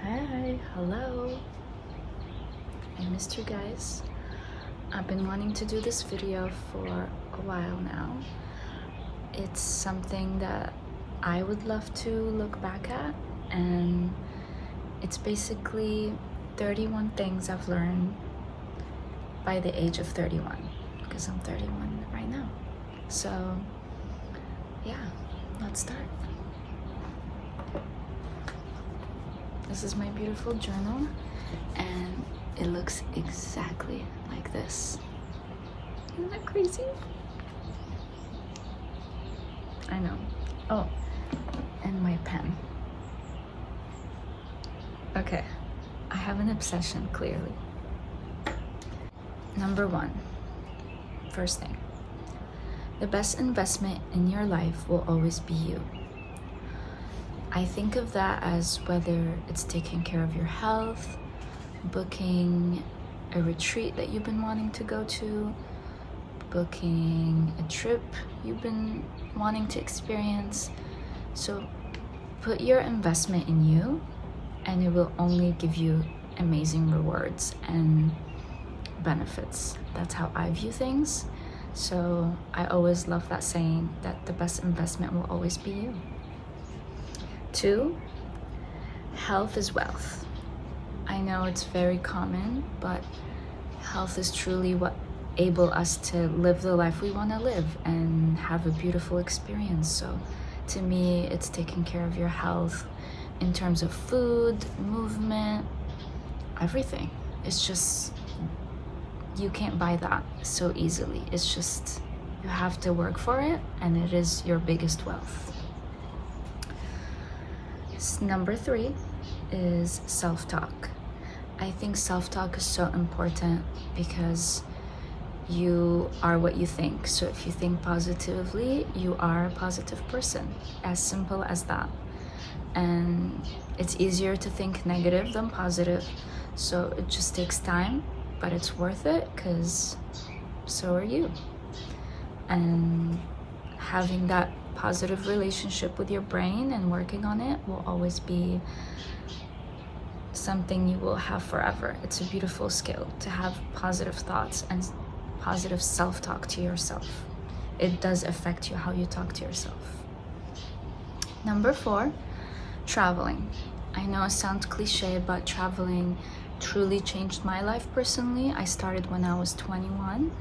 Hi, hello. I missed you guys. I've been wanting to do this video for a while now. It's something that I would love to look back at, and it's basically 31 things I've learned by the age of 31, because I'm 31 right now. So yeah, let's start. This is my beautiful journal, and it looks exactly like this. Isn't that crazy? I know. Oh, and my pen. Okay, I have an obsession, clearly. Number one, first thing. The best investment in your life will always be you. I think of that as whether it's taking care of your health, booking a retreat that you've been wanting to go to, booking a trip you've been wanting to experience. So put your investment in you, and it will only give you amazing rewards and benefits. That's how I view things. So I always love that saying that the best investment will always be you. 2, health is wealth. I know it's very common, but health is truly what able us to live the life we want to live and have a beautiful experience. So to me, it's taking care of your health in terms of food, movement, everything. It's just, you can't buy that so easily. It's just, you have to work for it, and it is your biggest wealth. Number 3 is self-talk. I think self-talk is so important because you are what you think. So if you think positively, you are a positive person. As simple as that. And it's easier to think negative than positive. So it just takes time, but it's worth it because so are you. And having that positive relationship with your brain and working on it will always be something you will have forever. It's a beautiful skill to have positive thoughts and positive self-talk to yourself. It does affect you how you talk to yourself. Number 4, traveling. I know it sounds cliche, but traveling truly changed my life personally. I started when I was 21.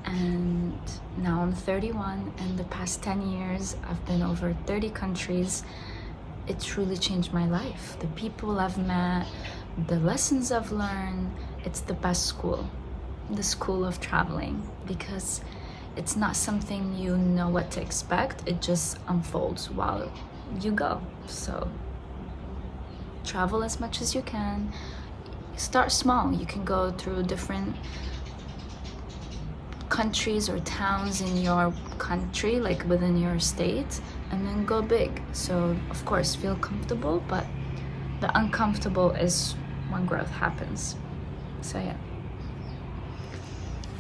And now I'm 31, and the past 10 years I've been over 30 countries. It truly changed my life. The people I've met, the lessons I've learned, it's the best school, the school of traveling, because it's not something you know what to expect. It just unfolds while you go. So travel as much as you can. Start small. You can go through different countries or towns in your country, like within your state, and then go big. So of course feel comfortable, but the uncomfortable is when growth happens. So yeah.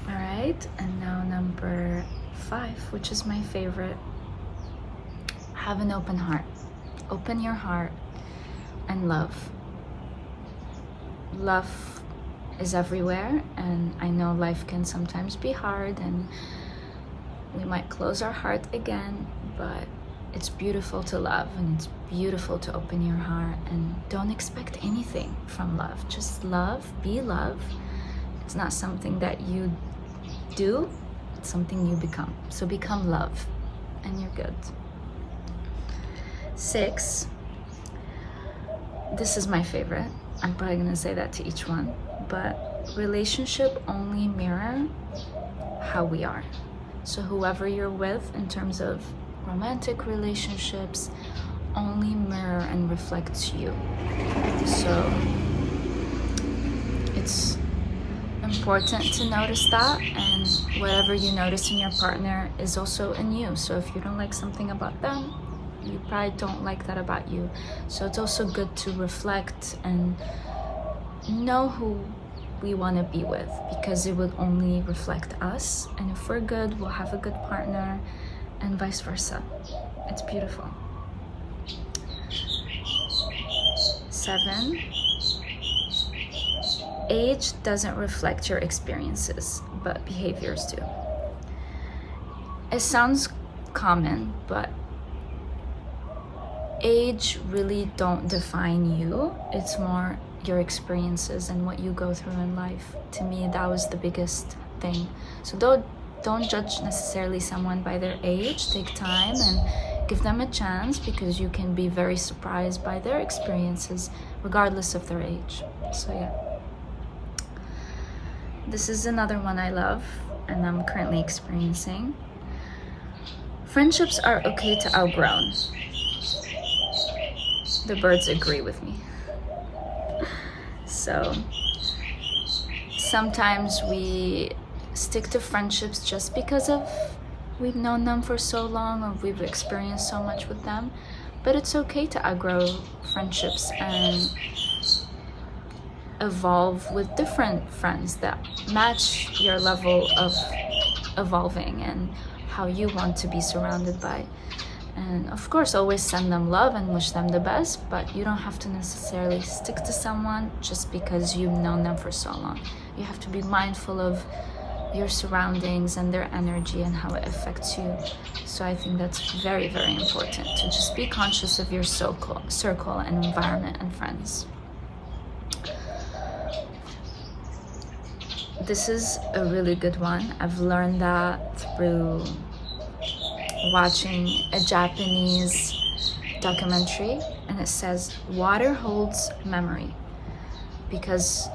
All right, and now number 5, which is my favorite. Have an open heart. Open your heart and love. Love is everywhere, and I know life can sometimes be hard and we might close our heart again, but it's beautiful to love, and it's beautiful to open your heart, and don't expect anything from love. Just love, be love. It's not something that you do, it's something you become. So become love and you're good. 6, this is my favorite. I'm probably gonna say that to each one, but relationship only mirror how we are. So whoever you're with in terms of romantic relationships only mirror and reflects you. So it's important to notice that, and whatever you notice in your partner is also in you. So if you don't like something about them, you probably don't like that about you. So it's also good to reflect and know who we want to be with, because it would only reflect us, and if we're good, we'll have a good partner, and vice versa. It's beautiful. 7. Age doesn't reflect your experiences, but behaviors do. It sounds common, but age really don't define you. It's more your experiences and what you go through in life. To me, that was the biggest thing. So don't judge necessarily someone by their age. Take time and give them a chance, because you can be very surprised by their experiences regardless of their age. So yeah, this is another one I love and I'm currently experiencing. Friendships are okay to outgrow. The birds agree with me. So sometimes we stick to friendships just because of we've known them for so long or we've experienced so much with them, but it's okay to outgrow friendships and evolve with different friends that match your level of evolving and how you want to be surrounded by. And of course, always send them love and wish them the best, but you don't have to necessarily stick to someone just because you've known them for so long. You have to be mindful of your surroundings and their energy and how it affects you. So I think that's very, very important, to just be conscious of your circle and environment and friends. This is a really good one. I've learned that through watching a Japanese documentary, and it says water holds memory, because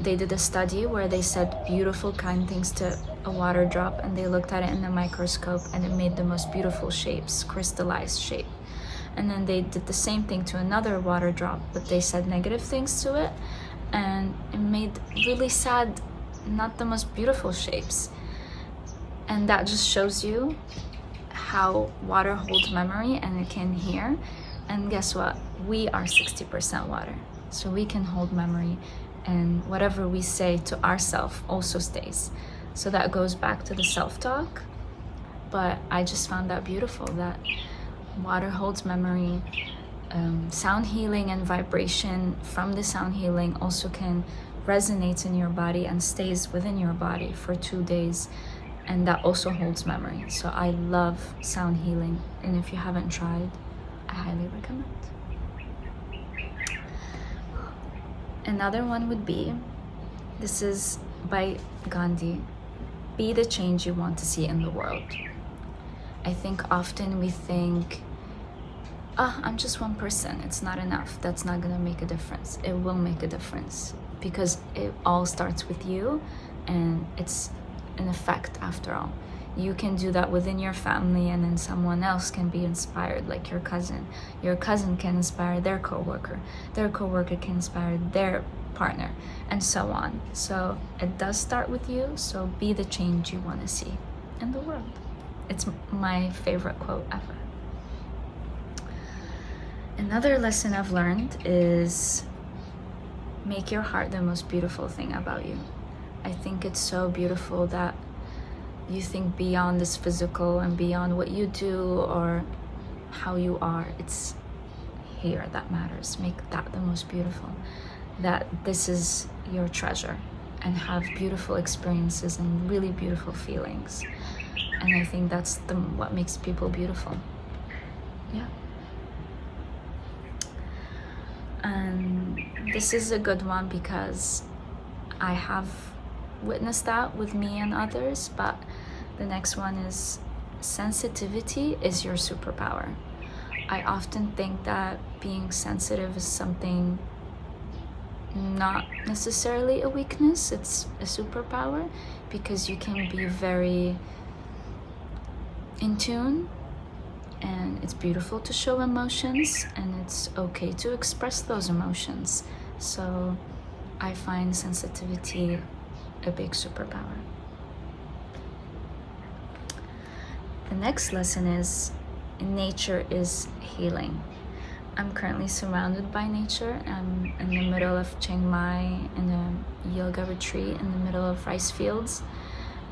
they did a study where they said beautiful, kind things to a water drop, and they looked at it in the microscope and it made the most beautiful shapes, crystallized shape. And then they did the same thing to another water drop, but they said negative things to it and it made really sad, not the most beautiful shapes. And that just shows you how water holds memory and it can hear. And guess what? We are 60% water. So we can hold memory, and whatever we say to ourselves also stays. So that goes back to the self-talk. But I just found that beautiful, that water holds memory. Sound healing and vibration from the sound healing also can resonate in your body and stays within your body for 2 days. And that also holds memory. So I love sound healing. And if you haven't tried, I highly recommend. Another one would be, this is by Gandhi, be the change you want to see in the world. I think often we think, I'm just one person, it's not enough, that's not gonna make a difference. It will make a difference, because it all starts with you, and it's an effect after all. You can do that within your family, and then someone else can be inspired, like your cousin. Your cousin can inspire their coworker can inspire their partner, and so on. So it does start with you, so be the change you want to see in the world. It's my favorite quote ever. Another lesson I've learned is make your heart the most beautiful thing about you. I think it's so beautiful that you think beyond this physical and beyond what you do or how you are. It's here that matters. Make that the most beautiful. That this is your treasure, and have beautiful experiences and really beautiful feelings. And I think that's what makes people beautiful. Yeah. And this is a good one because I have witnessed that with me and others, but the next one is sensitivity is your superpower. I often think that being sensitive is something not necessarily a weakness, it's a superpower, because you can be very in tune, and it's beautiful to show emotions, and it's okay to express those emotions. So I find sensitivity a big superpower. The next lesson is nature is healing. I'm currently surrounded by nature. I'm in the middle of Chiang Mai in a yoga retreat in the middle of rice fields,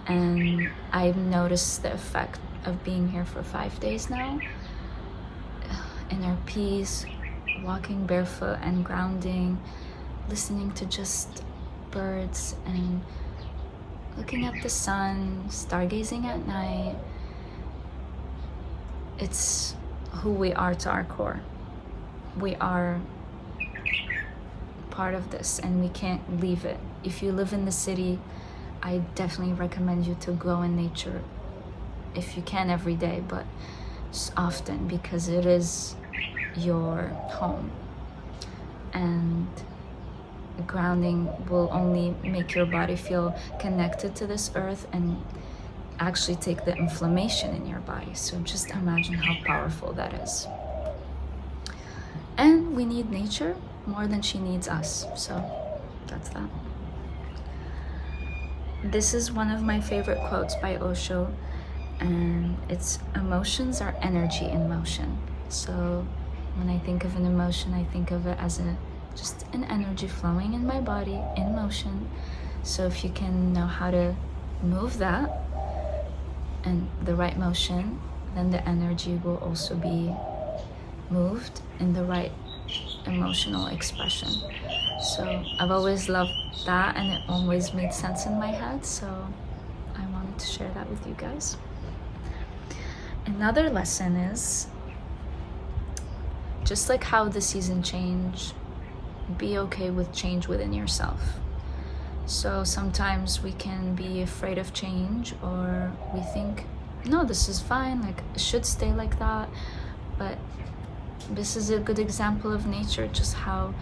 and I've noticed the effect of being here for 5 days now. Inner peace, walking barefoot and grounding, listening to just birds and looking at the sun, stargazing at night. It's who we are to our core. We are part of this and we can't leave it. If you live in the city, I definitely recommend you to go in nature if you can every day, but often, because it is your home. And grounding will only make your body feel connected to this earth and actually take the inflammation in your body. So just imagine how powerful that is. And we need nature more than she needs us. So that's that. This is one of my favorite quotes by Osho, and it's emotions are energy in motion. So when I think of an emotion, I think of it as just an energy flowing in my body in motion. So if you can know how to move that and the right motion, then the energy will also be moved in the right emotional expression. So I've always loved that, and it always made sense in my head, so I wanted to share that with you guys. Another lesson is, just like how the season change, be okay with change within yourself. So sometimes we can be afraid of change, or we think, no, this is fine, like it should stay like that. But this is a good example of nature, just how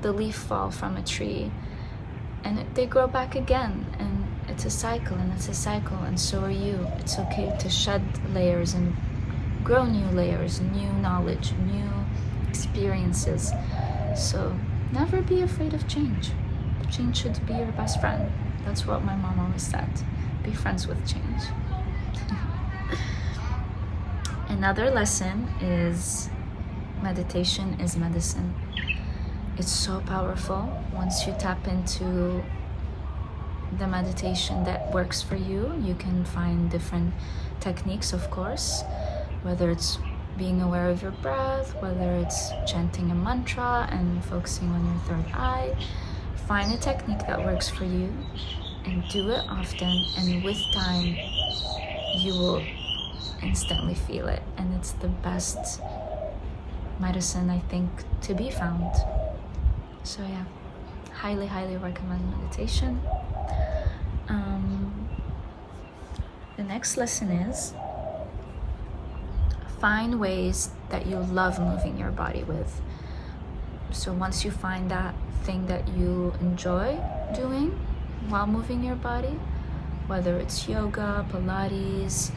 the leaf fall from a tree and they grow back again, and it's a cycle and it's a cycle, and so are you. It's okay to shed layers and grow new layers, new knowledge, new experiences. So never be afraid of change. Change should be your best friend. That's what my mom always said. Be friends with change. Another lesson is meditation is medicine. It's so powerful. Once you tap into the meditation that works for you, you can find different techniques, of course, whether it's being aware of your breath, whether it's chanting a mantra and focusing on your third eye. Find a technique that works for you and do it often, and with time you will instantly feel it, and it's the best medicine, I think, to be found. So yeah, highly recommend meditation. The next lesson is, find ways that you love moving your body with. So once you find that thing that you enjoy doing while moving your body, whether it's yoga, Pilates,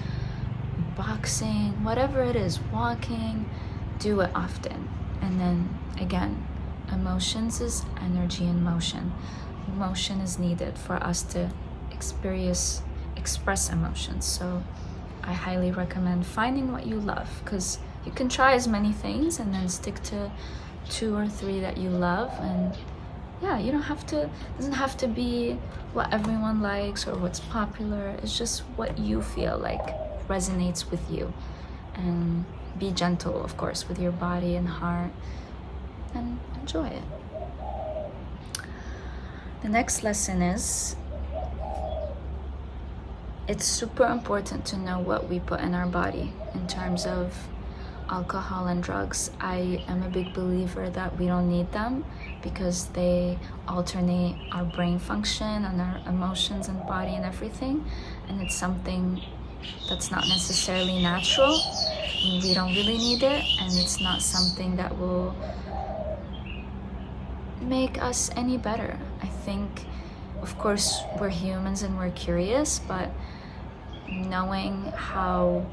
boxing, whatever it is, walking, do it often. And then again, emotions is energy in motion. Motion is needed for us to express emotions. So I highly recommend finding what you love, because you can try as many things and then stick to 2 or 3 that you love. And yeah, you don't have to, it doesn't have to be what everyone likes or what's popular. It's just what you feel like resonates with you. And be gentle, of course, with your body and heart, and enjoy it. The next lesson is, it's super important to know what we put in our body in terms of alcohol and drugs. I am a big believer that we don't need them, because they alternate our brain function and our emotions and body and everything, and it's something that's not necessarily natural. We don't really need it, and it's not something that will make us any better. I think, of course, we're humans and we're curious, but knowing how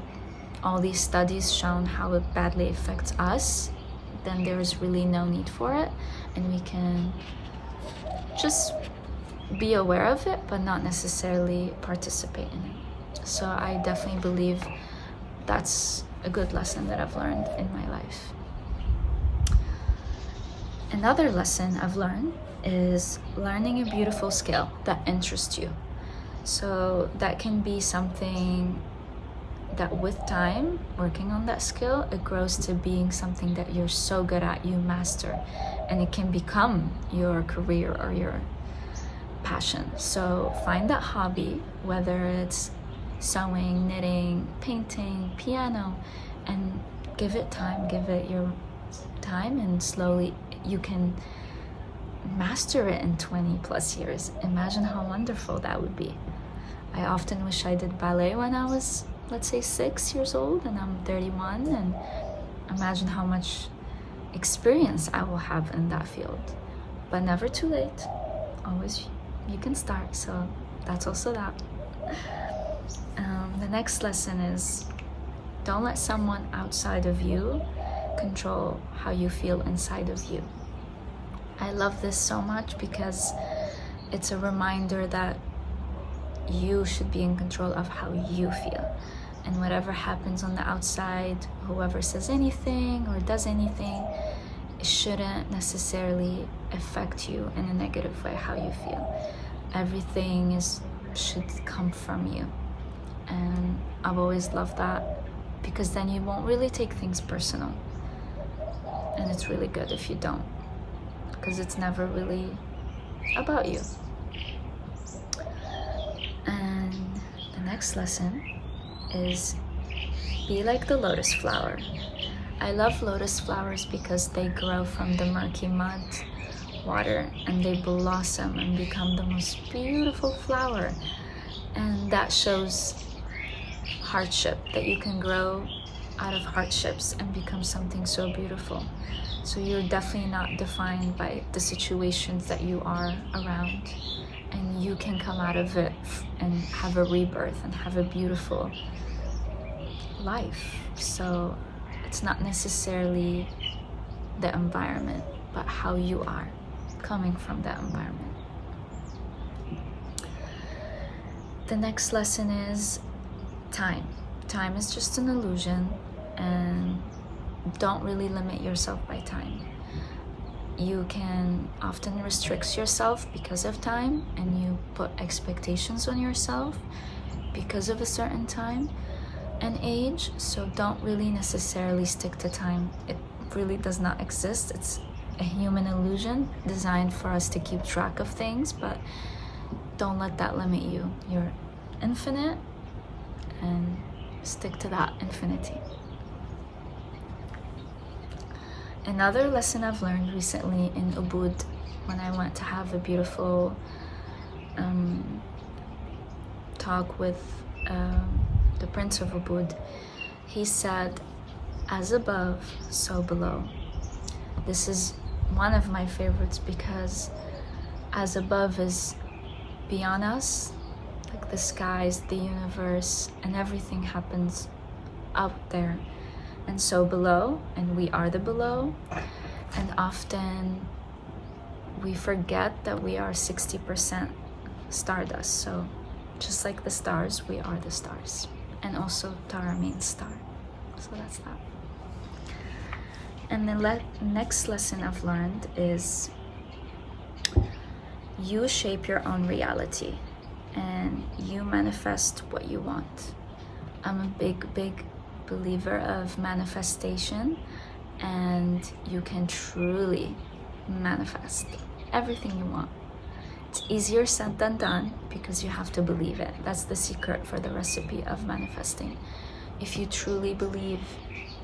all these studies shown how it badly affects us, then there's really no need for it, and we can just be aware of it but not necessarily participate in it. So I definitely believe that's a good lesson that I've learned in my life. Another lesson I've learned is learning a beautiful skill that interests you. So that can be something that with time, working on that skill, it grows to being something that you're so good at, you master, and it can become your career or your passion. So find that hobby, whether it's sewing, knitting, painting, piano, and give it time, give it your time, and slowly you can master it in 20 plus years. Imagine how wonderful that would be. I often wish I did ballet when I was, let's say, 6 years old, and I'm 31, and imagine how much experience I will have in that field. But never too late. Always you can start, so that's also that. The next lesson is, don't let someone outside of you control how you feel inside of you. I love this so much because it's a reminder that you should be in control of how you feel. And whatever happens on the outside, whoever says anything or does anything, it shouldn't necessarily affect you in a negative way, how you feel. Everything should come from you. And I've always loved that, because then you won't really take things personal. And it's really good if you don't, because it's never really about you. And the next lesson is, be like the lotus flower. I love lotus flowers because they grow from the murky mud water, and they blossom and become the most beautiful flower. And that shows hardship, that you can grow out of hardships and become something so beautiful. So you're definitely not defined by the situations that you are around, and you can come out of it and have a rebirth and have a beautiful life. So it's not necessarily the environment, but how you are coming from that environment. The next lesson is time. Time is just an illusion, and don't really limit yourself by time. You can often restrict yourself because of time, and you put expectations on yourself because of a certain time and age. So don't really necessarily stick to time. It really does not exist. It's a human illusion designed for us to keep track of things, but don't let that limit you. You're infinite, and stick to that infinity. Another lesson I've learned recently in Ubud, when I went to have a beautiful talk with the Prince of Ubud, he said, as above, so below. This is one of my favorites, because as above is beyond us, like the skies, the universe, and everything happens out there. And so below, and we are the below, and often we forget that we are 60% stardust. So just like the stars, we are the stars, and also Tara means star. So that's that. And the next lesson I've learned is, you shape your own reality and you manifest what you want. I'm a big believer of manifestation, and you can truly manifest everything you want. It's easier said than done, because you have to believe it. That's the secret for the recipe of manifesting. If you truly believe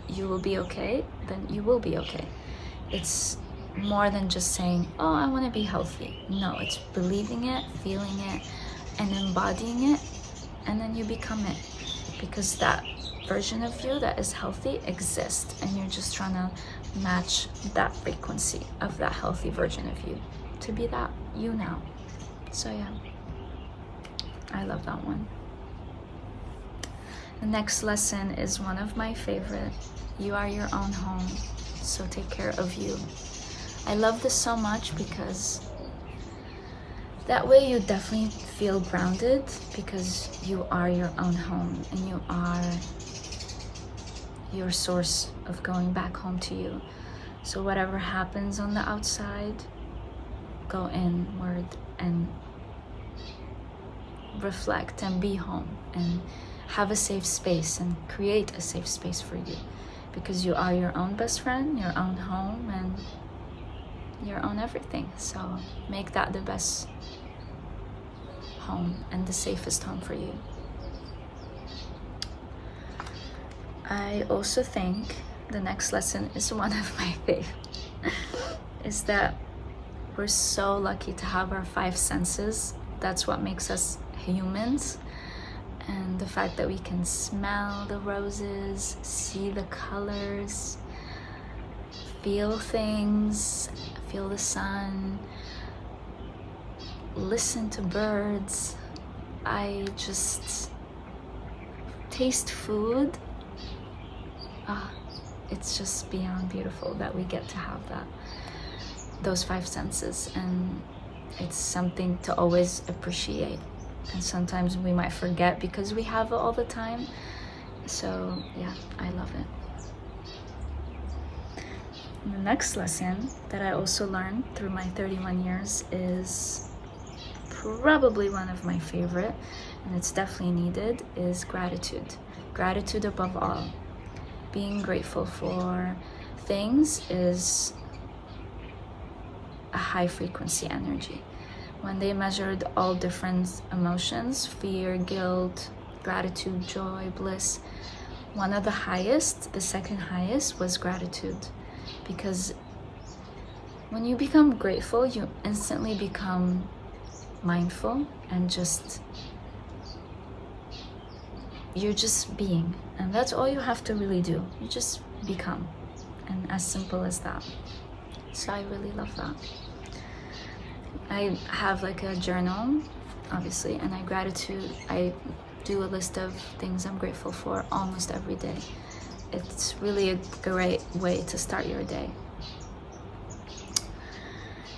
you will be okay, then you will be okay. It's more than just saying, oh, I want to be healthy. No, it's believing it, feeling it, and embodying it, and then you become it. Because that version of you that is healthy exists, and you're just trying to match that frequency of that healthy version of you to be that you now. So yeah, I love that one. The next lesson is one of my favorite. You are your own home, so take care of you. I love this so much because that way you definitely feel grounded, because you are your own home, and you are your source of going back home to you. So whatever happens on the outside, go inward and reflect and be home, and have a safe space and create a safe space for you, because you are your own best friend, your own home, and your own everything. So make that the best home and the safest home for you. I also think the next lesson is one of my favorite, is that we're so lucky to have our 5 senses. That's what makes us humans. And the fact that we can smell the roses, see the colors, feel things, feel the sun, listen to birds. I just taste food. It's just beyond beautiful that we get to have those 5 senses, and it's something to always appreciate. And sometimes we might forget because we have it all the time. So yeah, I love it. And the next lesson that I also learned through my 31 years is probably one of my favorite, and it's definitely needed, is gratitude. Gratitude above all. Being grateful for things is a high frequency energy. When they measured all different emotions, fear, guilt, gratitude, joy, bliss, one of the highest, the second highest, was gratitude. Because when you become grateful, you instantly become mindful and you're just being. And that's all you have to really do. You just become. And as simple as that. So I really love that. I have like a journal, obviously, and I do a list of things I'm grateful for almost every day. It's really a great way to start your day.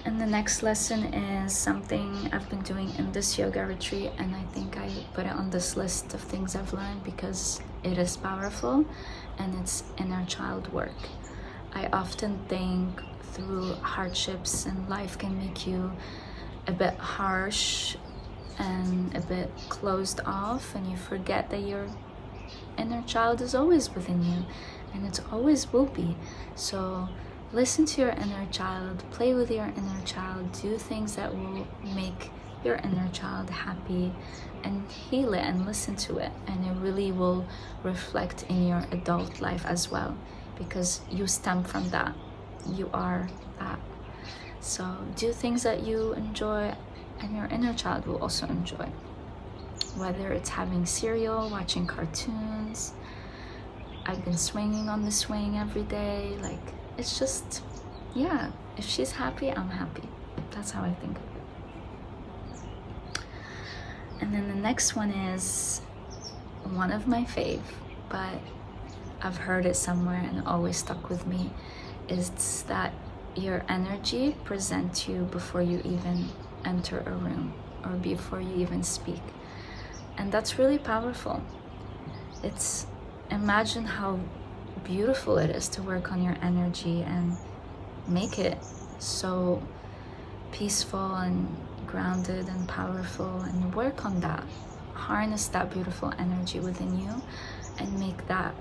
And the next lesson is something I've been doing in this yoga retreat, and I think I put it on this list of things I've learned because it is powerful, and it's inner child work. I often think through hardships and life can make you a bit harsh and a bit closed off, and you forget that your inner child is always within you, and it always will be. So listen to your inner child, play with your inner child, do things that will make your inner child happy, and heal it and listen to it, and it really will reflect in your adult life as well, because you stem from that. You are that. So do things that you enjoy and your inner child will also enjoy. Whether it's having cereal, watching cartoons. I've been swinging on the swing every day. Like, it's just, yeah, if she's happy, I'm happy. That's how I think of it. And then the next one is one of my fave, but I've heard it somewhere and it always stuck with me, is that your energy presents you before you even enter a room or before you even speak. And that's really powerful. Imagine how beautiful it is to work on your energy and make it so peaceful and grounded and powerful, and work on that. Harness that beautiful energy within you and make that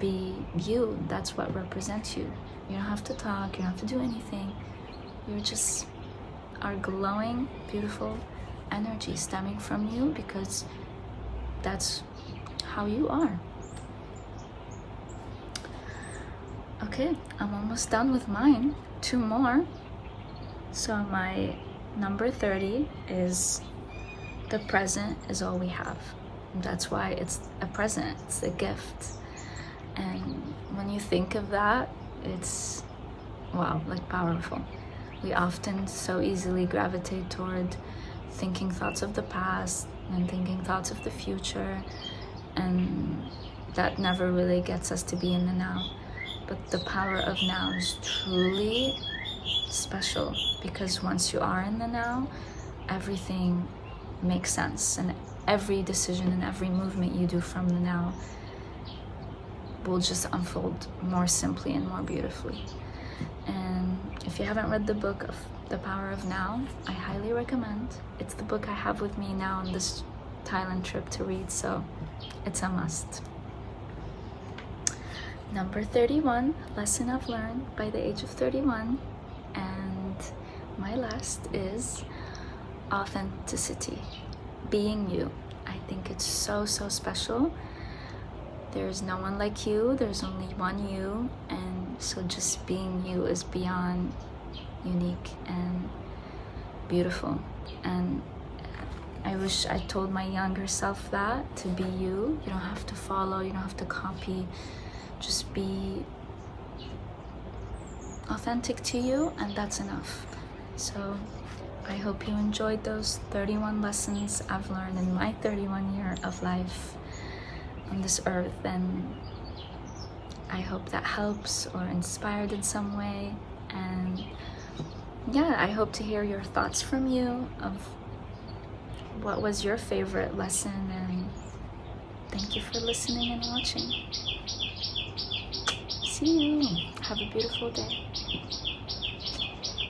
be you. That's what represents you. You don't have to talk, you don't have to do anything. You just are glowing, beautiful energy stemming from you, because that's how you are. Okay, I'm almost done with mine. 2 more. So my number 30 is the present is all we have. That's why it's a present, it's a gift. And when you think of that, it's, wow, like powerful. We often so easily gravitate toward thinking thoughts of the past and thinking thoughts of the future, and that never really gets us to be in the now. But the power of now is truly special, because once you are in the now, everything makes sense, and every decision and every movement you do from the now will just unfold more simply and more beautifully. And if you haven't read the book of The Power of Now, I highly recommend. It's the book I have with me now on this Thailand trip to read, so it's a must. Number 31, lesson I've learned by the age of 31. And my last is authenticity, being you. I think it's so special. There's no one like you, there's only one you, and so just being you is beyond unique and beautiful. And I wish I told my younger self that, to be you. You don't have to follow, you don't have to copy, just be authentic to you, and that's enough. So I hope you enjoyed those 31 lessons I've learned in my 31 year of life on this earth, and I hope that helps or inspired in some way. And yeah, I hope to hear your thoughts from you of what was your favorite lesson, and thank you for listening and watching. See you. Have a beautiful day.